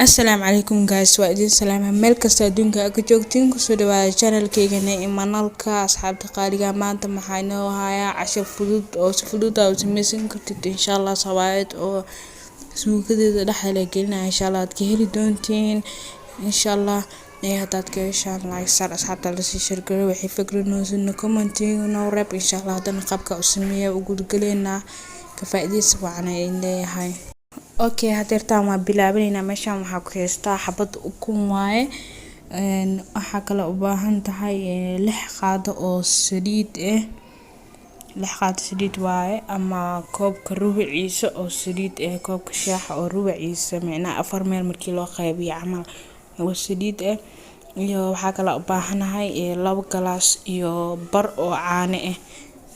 Assalaamu calaykum guys, waa idin salaama meel kasta adduunka aad ka joogtiin kusoo dhawaada channelkeygana imanalka asxaabta qaaliga maanta maxaa inoo hayaa casho fudud oo si fudud aad u sameysan kartid insha Allah sawaayad oo suugadeeda dhexda la gelinaya insha Allah aad ka heli doontiin insha Allah hadaad ka heshaan like sar asxaabta la sii share gareey wixii fikradooda commenting noo reeb insha Allah hadana qabka u sameeyo u gudgaleena ka faa'iideysi wacan ay leeyahay. Okay hadeertaan waa bilaabanayna meeshan waxaa ku heystaa xabad ukun waaye waxaa kale u baahan tahay 6 qaado oo saliid 6 qaado saliid waaye ama koobka rubaciisa oo saliid koobka shaaha oo rubaciisa macnaa 4 meel markii loo qaybiyo camal oo saliid iyo waxaa kale u baahanahay 2 galaas iyo bar oo caano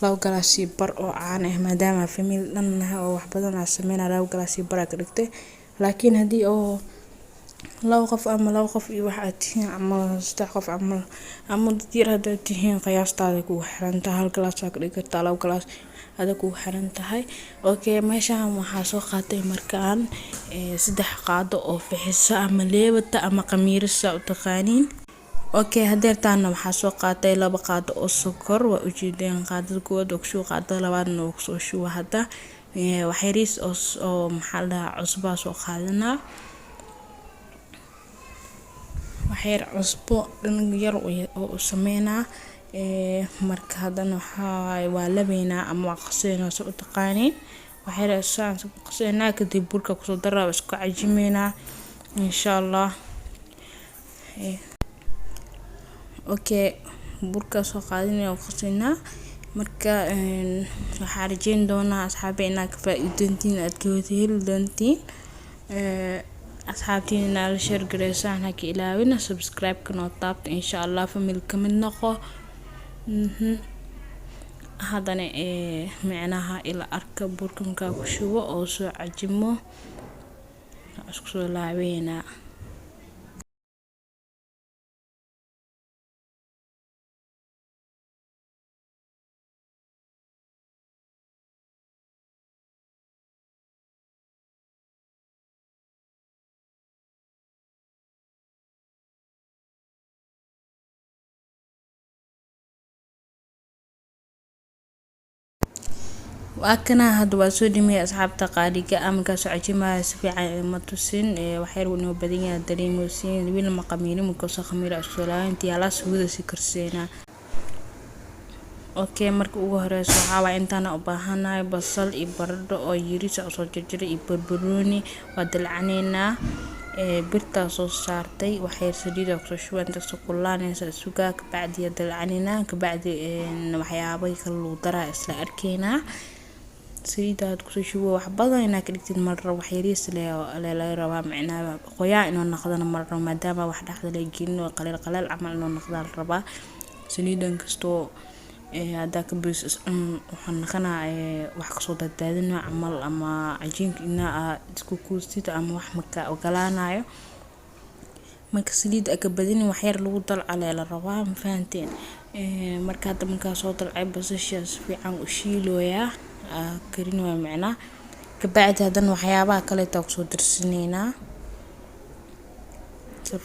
2 galaas iyo bar oo caano maadaama family dhan oo wax badan aan sameynaa 2 galaas iyo bar ka dhigtay laakiin hadii oo 2 qof iyo wax aad tihiin ama 3 qof ama dad yar hadaad tihiin qiyaastaada ku xiran tahay 1 galaas ka dhigi kartaa 2 galaas adag ku xiran tahay. Okay meeshan waxaa soo qaatay markaan 3 qaado oo fixisa ama leebata ama qamiirisa u taqaaniin. Okay hadeertaan waxaa soo qaatay 2 qaado oo sokor waa u jeedeen qaadada koowaad oo soo qaatay labaadna oo soo shuba hada wax yariis oo maxaa la cusbo soo qaadanaa wax yar cusbo dhan yar oo sameynaa marka hadana waa labeynaa ama qasayna soo u taqaaniin wax yar saan soo qasayna kadib burka ku soo daraa isku cajimeena insha Allah. Okay burka soo qaadinay oo qasayna marka waxaa rajayn doonaa asxaabay inaad ka faa'iideyntiin aad ka heli doontiin asxaabtiina la share gareysaan ha ka ilaawina subscribe kana taabta insha Allah family ka mid noqo hadana macnaha ila arka burka marka ku shubo oo soo cajimo isku soo laabeena. وأكنا هاد واسودي أصحاب تقاليد أمك سعجمة سفيعة متوسين وحير ونو بدينا دريموسين وين المقامين مكوسة خميرة السلام تيالا سودا سكرسينا. أوكي مركو وهرس وحاوا إنتنا أباهنا بصل إبرد أو يريس أو صجري إبربروني ودلعنينا برتا صوص صارتي وحير سديدة وشو أنت سكولان سوقا كبعد يدلعنينا كبعد وحيابي كلو درا إسلا أركينا سيدا كسوشوا وحبضا إنك لقيت مرة وحيريس لا روا معنا قيا إنه ناخذنا مرة ما دام واحد أحد لقين وقليل قليل عمل إنه ناخذ الربا سيدا كستو هذاك بس وحنا وحكسو دادنا عمل أما عجينك إنها تكوكوستيت أما وحمك وقلانايو marka saliid aka badin wax yar lagu dalcalay la rabaa fahanteen marka damka soo dalcay basasha fiican u shiilooya karin waa macna ka baad hadan waxyaabaha kale ta soo dirsanayna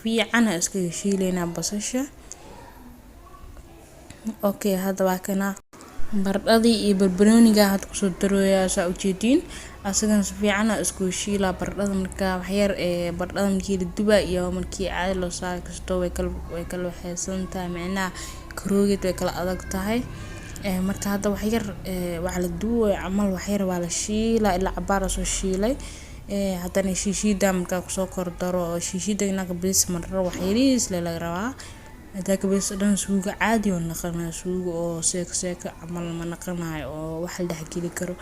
fiican iska shiileena basasha. Okay hada waa kana baradhadii iyo barbarooniga had ku soo darooyaa saa u jeedin asagan si fiican isku shiila baradhada marka wax yar baradhada markii la duba iyo markii caadi loo saaro kasto way kala waxaysantaa macnaa karoogeed way kala adag tahay marka hada wax yar waxa la duway amal wax yar waa la shiila ilaa cabaar soo shiilay hadana shiishida marka ku soo kordaro shiishida inaga bis marro wax yariis la rabaa هذاك بس دان سوق عادي ونقلنا سوق أو سيك عمل ما نقلنا أو واحد حكي لي كرو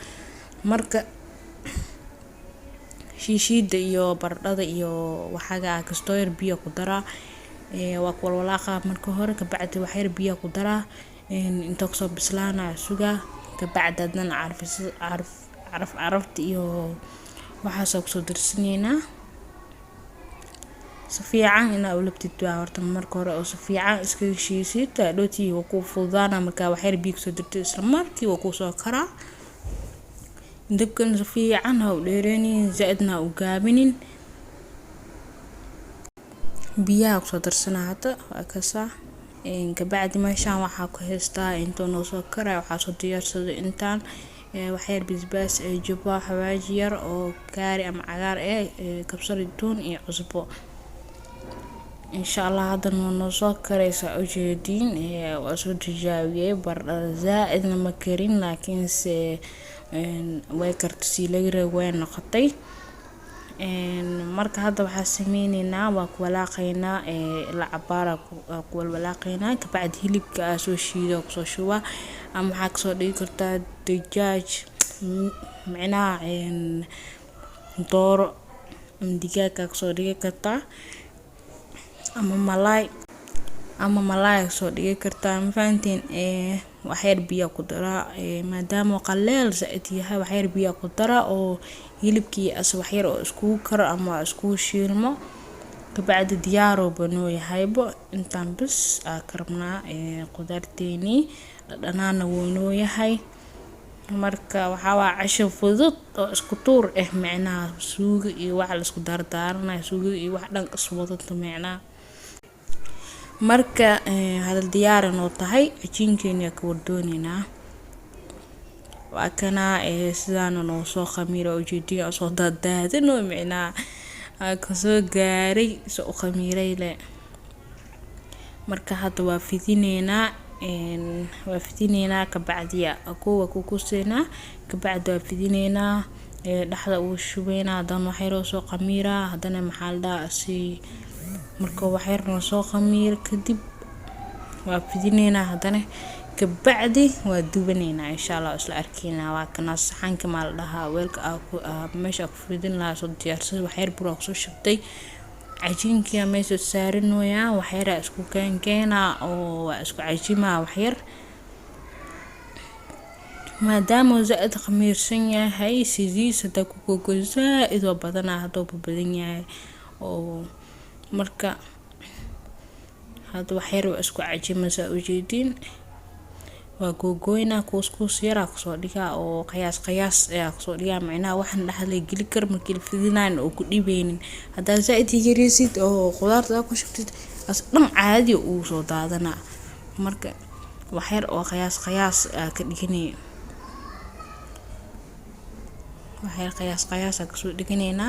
مركا شيشيد إيو برد إيو وحاجة كستوير بيا قدرة وأقول ولاقة مركا هورك بعد وحير بيا قدرة إن تقصد بسلانا سوقا كبعد أدنى عرفت إيو وحاسك صدر سنينا سفيعان إن أولبت الدوار مركورة أو سفيعان إسكيشيسي تلوتي وكو فضانا مركا وحير بيك صدرت إسلاماركي وكو سكرة دبكن سفيعان هاو ليريني زائدنا وقابنين biyaha kusoo darsanaa hada waa kasaa kabacdi meeshaan waxaa ku haystaa intuu noo soo karay waxaa soo diyaarsaday intaan waxyar basbaas jubba xawaaji yar oo kaari ama cagaar kabsar tuun iyo cusbo insha Allah hadda noo soo karaysa ujeedin waa soo tijaabiyay baradhada zaaidna ma karin laakiinse way kartay laga reebay noqotay marka hadda waxaa sameynaynaa waa ku walaaqaynaa la cabaara ku walaaqaynaa kabacdi hilibka soo shiido kusoo shuba ama waxaa kasoo dhigi kartaa digaag macnaha dooro digaag kasoo dhigi kartaa ama malaay soo dhigi kartaa ma fahanteen waxyar biyo ku dara maadaama qaleel zaid yahay waxyar biyo ku dara oo hilibkii waxyar oo isku karo ama isku shiilmo kabacdi diyaar oo banoo yahaybo intaan bas karabnaa qudaarteeni dhanaana wuu yahay marka waxa waa casho fudud oo isku tuur macnaha suugo iyo wax la isku dardaaranayo suugo iyo wax dhan isku wadato macnaha marka hada diyaar noo tahay ajiinkeena ka wardoonina waa kana sidaan noo soo khamiiro ujeediyo soo daadadno macnaha ka soo gaaray soo khamiiray le marka hadda waa fidineyna kabacdi kuwa ku kusina kabacdi waa fidineyna dhaxda uu shubeyna hadan waxyar soo khamiira hadana maxalda si marka waxyar noo soo khamiir kadib waa fidineyna hadana kabacdi waa dubaneyna insha Allah isla arkeyna waa kana saxanka maal dhaha weelka meesha ku fidin la soo diyaarsay waxyar bur ku soo shubtay cajiinka meesha saarinoya waxyar isku keenkeena oo isku cajiima waxyar maadaama zaad khamiirsan yahay sidiisada ku gogoza idoo badana hadoo badan yahay oo marka hada waxyar isku cajiima saa ujeedin waa gogoyna couscous yar soo dhiga oo qiyaas soo dhiga macnaha waxan dhaxlay gali kar markii fidinaan oo ku dhibeynin hada zaid yarisid oo qudaarta ku shubtid as dhan caadi uu soo daadana marka waxyar oo qiyaas ka dhiganay waxyar qiyaas ka soo dhiganayna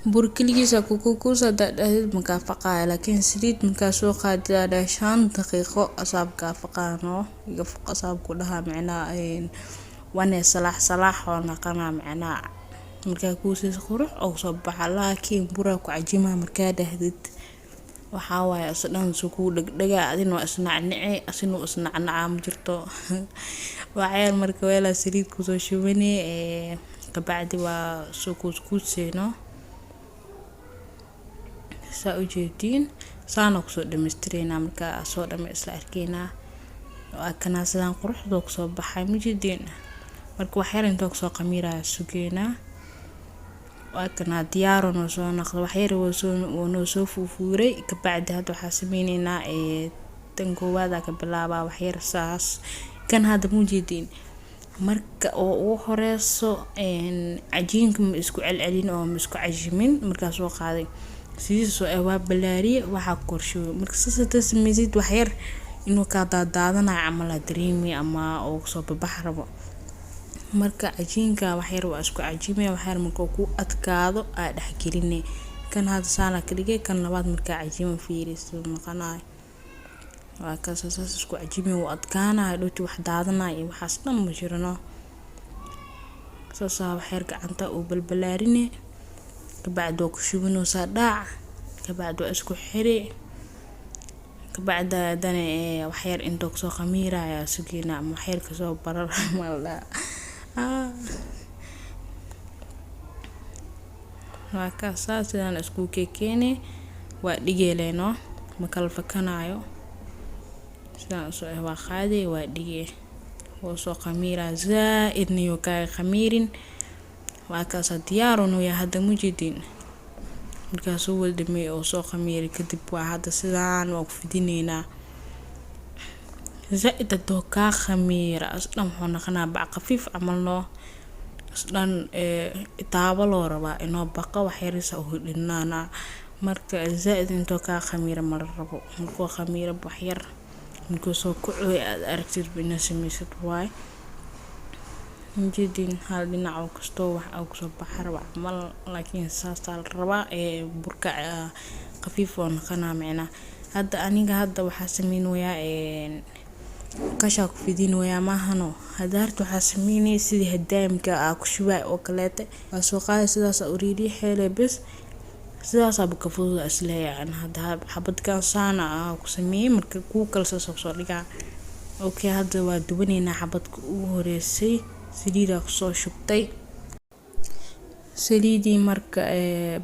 burkiligiisa kukukusa dadahid makafaqaa laakiin saliid marka soo qaadada 5 daqiiqo asaabka faqaano iga asaab ku dhaha macnaha wana salaax oo naqana macnaha marka ku sii qurux oo soo baxa laakiin bura ku cajima marka dahdid waxa waay asdhan suuq dhagdhaga adina isnacnaa ma jirto waxyar marka weela saliid ku soo shubane kabacdi waa suuq seeno saa ujeedin saana ku soo dhameystireyna marka soo dhamay isla arkeyna waa kana sidaan quruxdo ku soo baxay mujidin marka waxyar inta ku soo khamiira sugeena waa kana diyaar oo soo naqdo waxyar oo soo fuufuuray kabacdi hadda waxa sameeynayna tan koowaada ka bilaaba waxyar saas kan hadda mujidin marka oo ugu horeyso cajiinka ma isku celcelin oo ma isku cajimin marka soo qaaday sidoo waa balaariye waxa qorsho marka sidoo sameeysid waxyar inuu ka daadanayo amal dareemi ama oo soo baxrabo marka cajiinka waxyar waa isku cajimay waxyar marka ku adkaado dhax gelinay kan hada saana ka dhigay kan labaad marka cajiima fiiriso maqanaay waa ka saas isku cajimay oo adkaana dhoti wax daadanayo waxaas dhan ma jirano saas waxyar gacanta oo balbalaarinay kabacdi ku shubino saadaac kabacdi isku xiri kabacdi dana waxyar inta ku soo khamiiraya sugeena ama waxyar ka soo barar malda waa ka saasaan isku keekeenay waa dhigeeleyno ma kala fakanayo sidaan soo waa qaaday waa dhigay oo soo khamiira zaid niyo ka khamiirin waa ka diyaar oo yahay hada mujidin marka soo waldamay oo soo khamiiray kadib waa hada sidaan oo ku fidineyna zaid doo ka khamiira aslan wuxuu noqonaa bac qafiif amalno aslan taabo loo rabaa inoo baqa waxyarisa oo dhinaana marka zaaid intoo kaa khamiira ma la rabo. Markuu khamiira wax yar markuu soo kacooy aad aragtid inaad samaysid waaye ujeedin hal dhinac oo kastoo wax aa kusoo baxar wax mal laakiin saasaa la rabaa burka khafiif oo noqonaa micnaa. Hadda aniga waxaa samaynayaa kashaa ku fidinayaa maahano hadaartu waxaa samaynay sidii hadaamka ku shubay oo kaleete waa soo qaaday sidaas u riidi xeelay bas sidaas abu ka fudud isleeyaan hadda xabadkan saana ku sameeyay marka ku kala soo dhigaa. Okay hadda waa dubaneynaa xabadka ugu horeysay saliida ku soo shubtay saliidii marka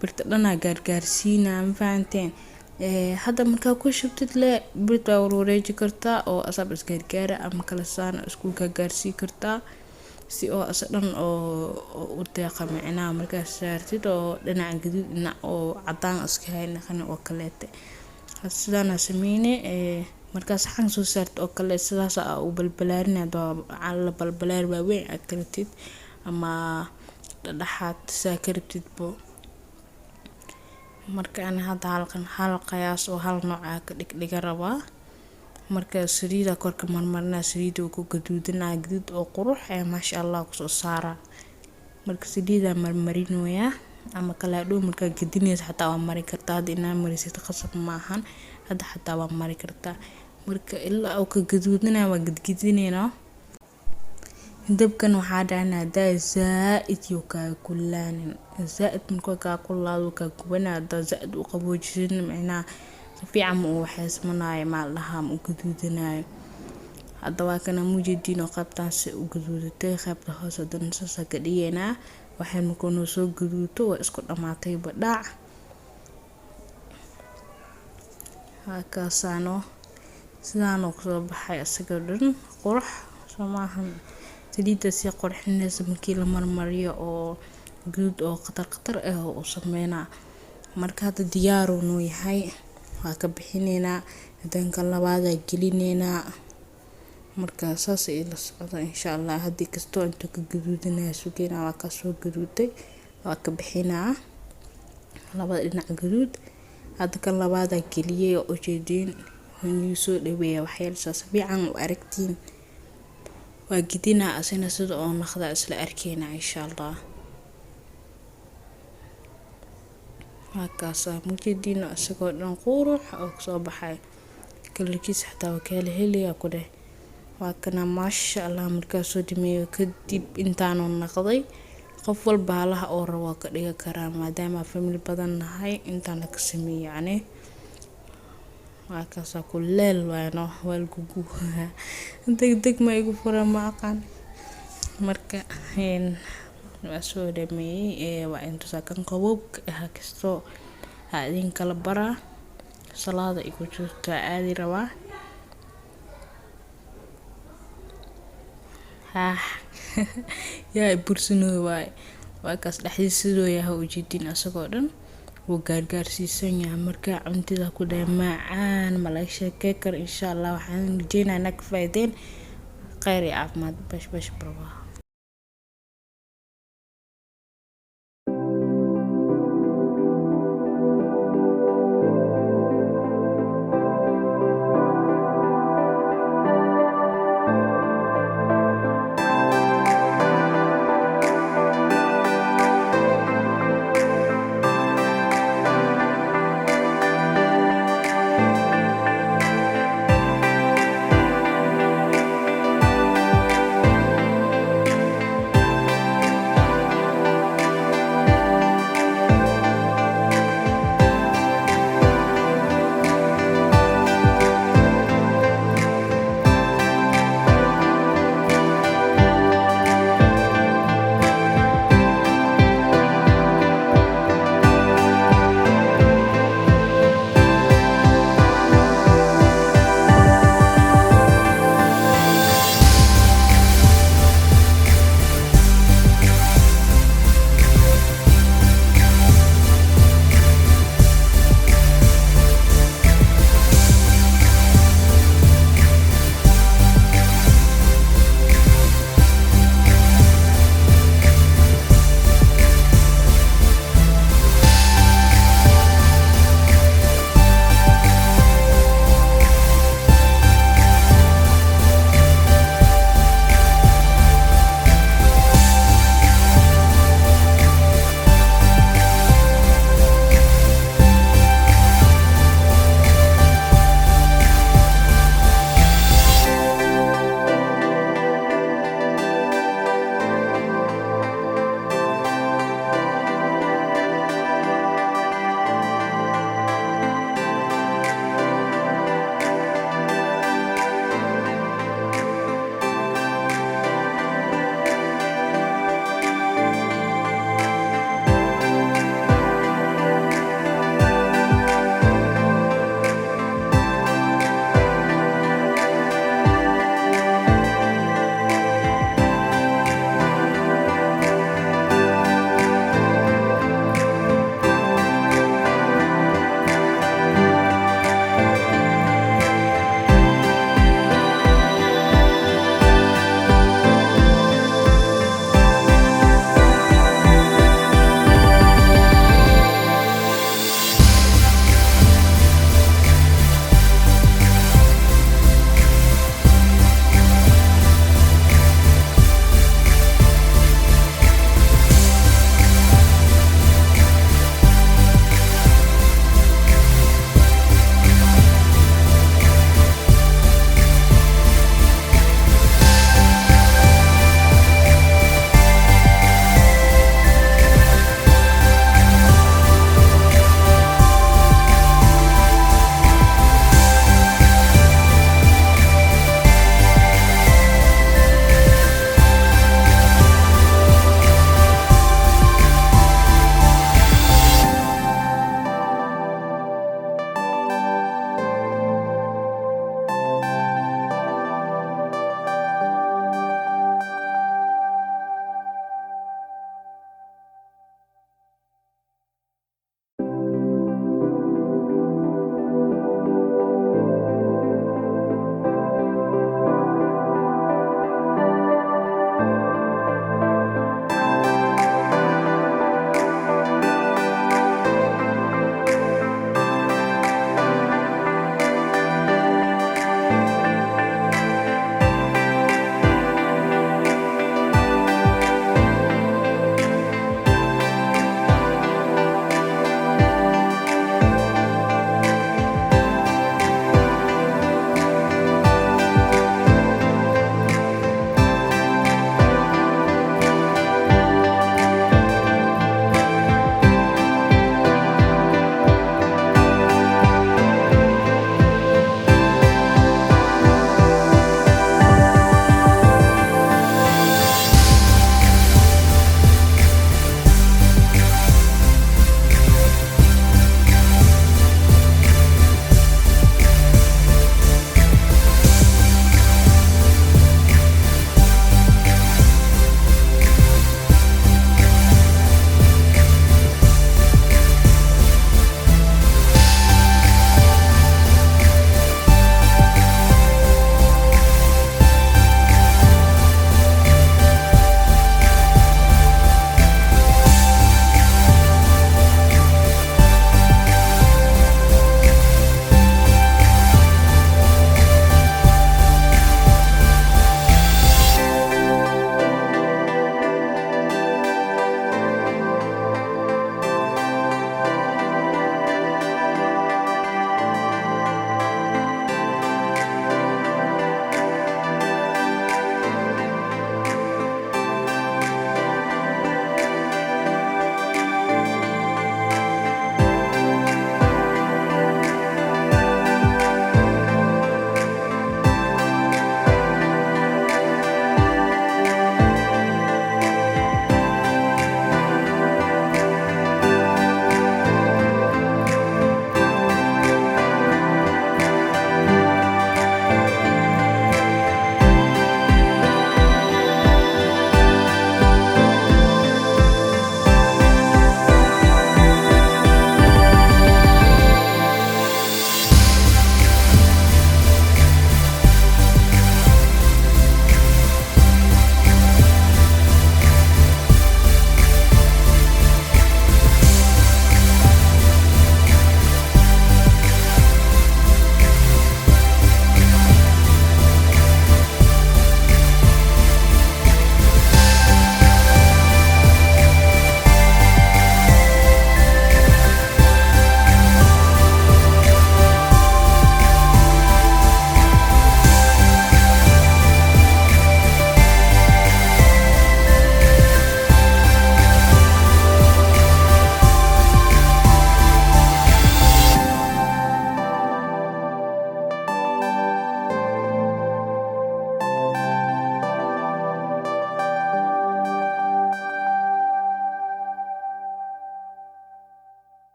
birta dhana gaarsiina ma fahanteen hadda marka ku shubtid le birta wareeji kartaa oo asab isgaargaara ama kala saan isku gaarsiin kartaa si oo asadan oo u deeqa micnaa marka saartid oo dhinaca gaduud dhinac oo cadaan iska hayna oo kaleete sidana sameeyne marka saxan soo saarto oo kale sidaas u balbalaarinado la balbalaar waaweyn aad kartid ama dhaxaad saakartid bo marka aan hadda hal qiyaas oo hal nooc ka dhigdhiga rabaa marka saliida korka marmarna saliida ku gaduudinaa gaduud oo qurux maasha Allah ku soo saara marka saliida marmarinoya ama kala dhow marka gadinaysa xataa waa mari kartaa hadii inaa marisid qasab maahan hadda xataa waa mari kartaa marka ilaa oo ka gaduudinaa waa gadgidinayna dabkan waxaa dhaanaa zaaid iyo ka kulaanin zaaid markuu ka kulaado ka gubanaa zaaid u qaboojisin micnaa si fiican uu waxaysmanaayo maalaha u gaduudinaayo hadda waa kana muujidino qaybtaan si u gaduudatay qaybta hoose dansa ka dhigeynaa waxay markuu noo soo gaduuto waa isku dhamaatay badhac hakaasano sidaan oo soo baxay asaga dhan qurux Soomahan saliida si qurxinaysa markii la marmariyo oo guud oo qatar oo sameeyna marka hada diyaar uu yahay waa ka bixineena danka labaad ay gelineena marka saas ay la socdo insha Allah hadii kasto inta ka gaduudinaa sugeena waa ka soo gaduutay waa ka bixinaa labada dhinac gaduud hada kan labaad ay geliyay oo jeedin inuu soo dhaweeyo waxyeelsaas fiican u aragtiin waa gidina asina sida oo naqda isla arkeena insha Allah hakaasa muujidina asagoo dhan qurux oo soo baxay kalarkiisa xataa waa kala helaya ku dheh waa kana maasha Allah marka soo dhimeeyo kadib intaanu naqday qof walba halaha oo rabo ka dhiga karaa maadaama family badan nahay intaan ka sameeyay yani waa kaasa kuleel waano walgugu degdeg ma igu fura ma aqaan marka waa soo dhameeyay waa inta sakan qaboob kasto adin kala bara salaada igu jirta aadi rabaa yaa bursino waa kaas dhaxdiisidoo yahay ujeedin asagoo dhan wuu gaarsiisan yahay marka cuntida ku dhammaan malaysha keekar insha Allah waxaan rajeynayaa inaad ka faa'iideen khayr iyo caafimaad bash barwa